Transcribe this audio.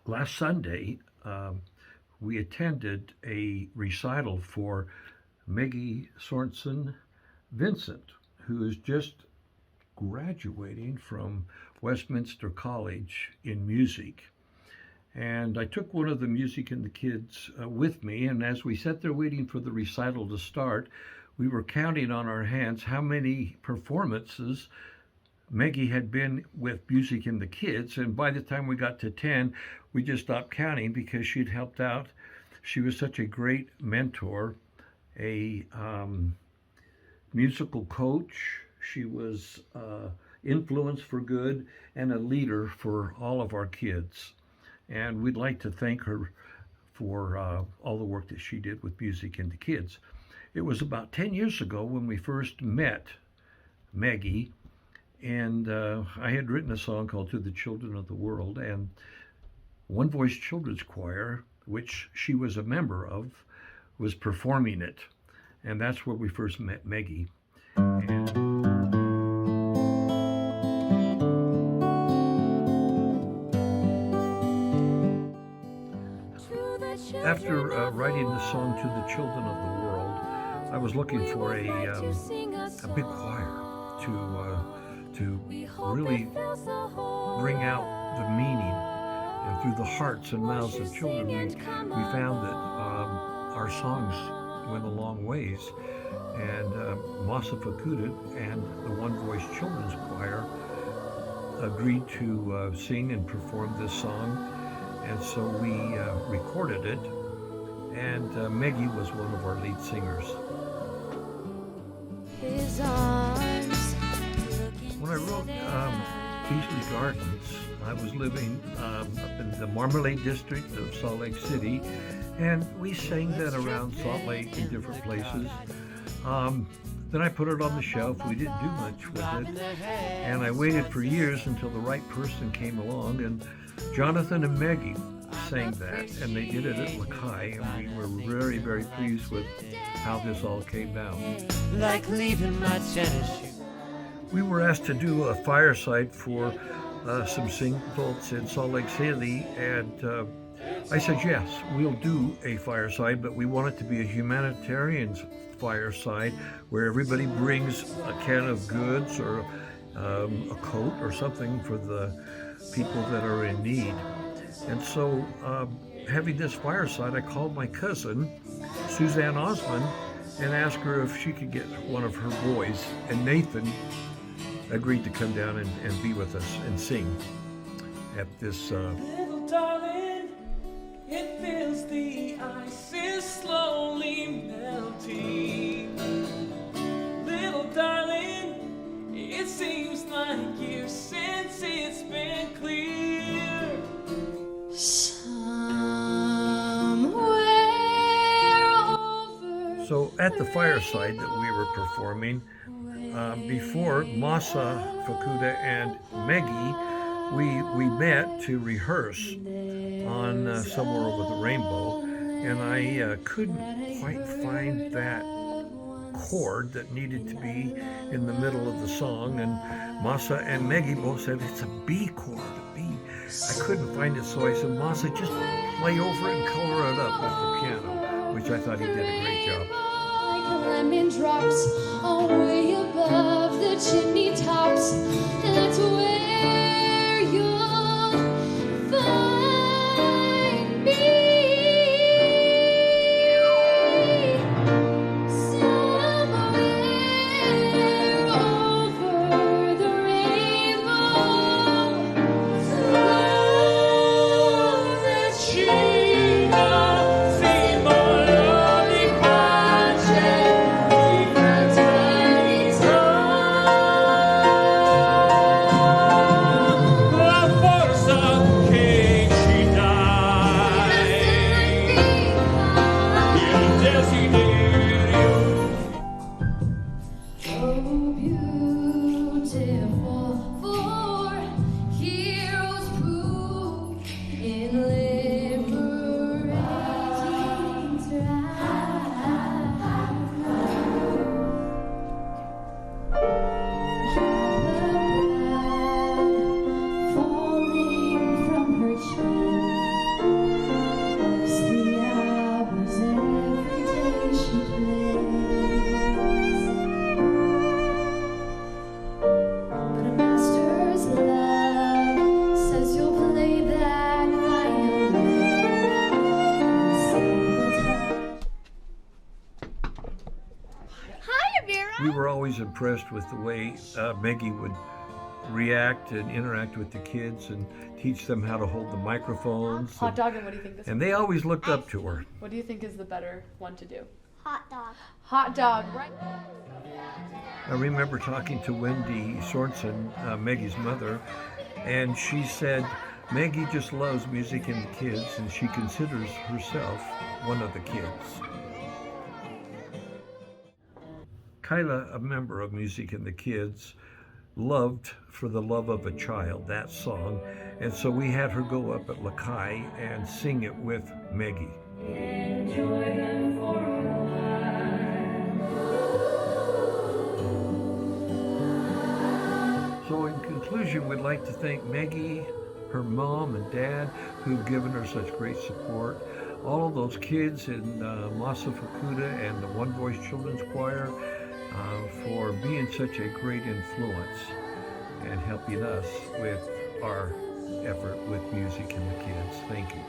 last Sunday, we attended a recital for Meggie Sorensen Vincent, who is just graduating from Westminster College in music. And I took one of the music and the kids with me, and as we sat there waiting for the recital to start, we were counting on our hands how many performances Meggie had been with music and the kids, and by the time we got to 10, we just stopped counting because she'd helped out. She was such a great mentor, a musical coach. She was influence for good and a leader for all of our kids. And we'd like to thank her for all the work that she did with music and the kids. It was about 10 years ago when we first met Meggie, and I had written a song called To the Children of the World, and One Voice Children's Choir, which she was a member of, was performing it. And that's where we first met Meggie. And after writing the song To the Children of the World, I was looking for a big choir to really bring out the meaning. And through the hearts and mouths of children, we found that our songs went a long ways. And Masa Fakuda and the One Voice Children's Choir agreed to sing and perform this song. And so we recorded it, and Meggie was one of our lead singers. When I wrote Beasley Gardens, I was living up in the Marmalade district of Salt Lake City, and we sang that around Salt Lake in different places. Then I put it on the shelf. We didn't do much with it, and I waited for years until the right person came along, and Jonathan and Meggie sang that, and they did it at Lakai, and we were very, very pleased with how this all came out. Like leaving my tennis shoe. We were asked to do a fireside for some singles in Salt Lake City, and I said, yes, we'll do a fireside, but we want it to be a humanitarian fireside where everybody brings a can of goods or a coat or something for the people that are in need. And so having this fireside, I called my cousin, Suzanne Osmond, and asked her if she could get one of her boys. And Nathan agreed to come down and be with us and sing at this. Little darling, it feels the ice is slowly melting. Little darling, it seems like years since it's been clear. So at the fireside that we were performing, before Masa, Fakuda, and Meggie, we met to rehearse on Somewhere Over the Rainbow, and I couldn't quite find that chord that needed to be in the middle of the song, and Masa and Meggie both said it's a B chord, a B. I couldn't find it, so I said, Masa, just play over it and color it up with the piano, which I thought he did a great job. Lemon drops away above the chimney tops. That's where you'll find me. Somewhere over the rainbow. Through the tree of always impressed with the way Meggie would react and interact with the kids and teach them how to hold the microphones. Hot dog, and what do you think this And one they is? always looked up to her. What do you think is the better one to do? Hot dog. Hot dog, right? I remember talking to Wendy Sorensen, Maggie's mother, and she said, Meggie just loves music and the kids, and she considers herself one of the kids. Kyla, a member of Music and the Kids, loved For the Love of a Child, that song, and so we had her go up at Lakai and sing it with Meggie. So in conclusion, we'd like to thank Meggie, her mom and dad, who've given her such great support, all of those kids in Masa Fukuda and the One Voice Children's Choir for being such a great influence and helping us with our effort with music and the kids. Thank you.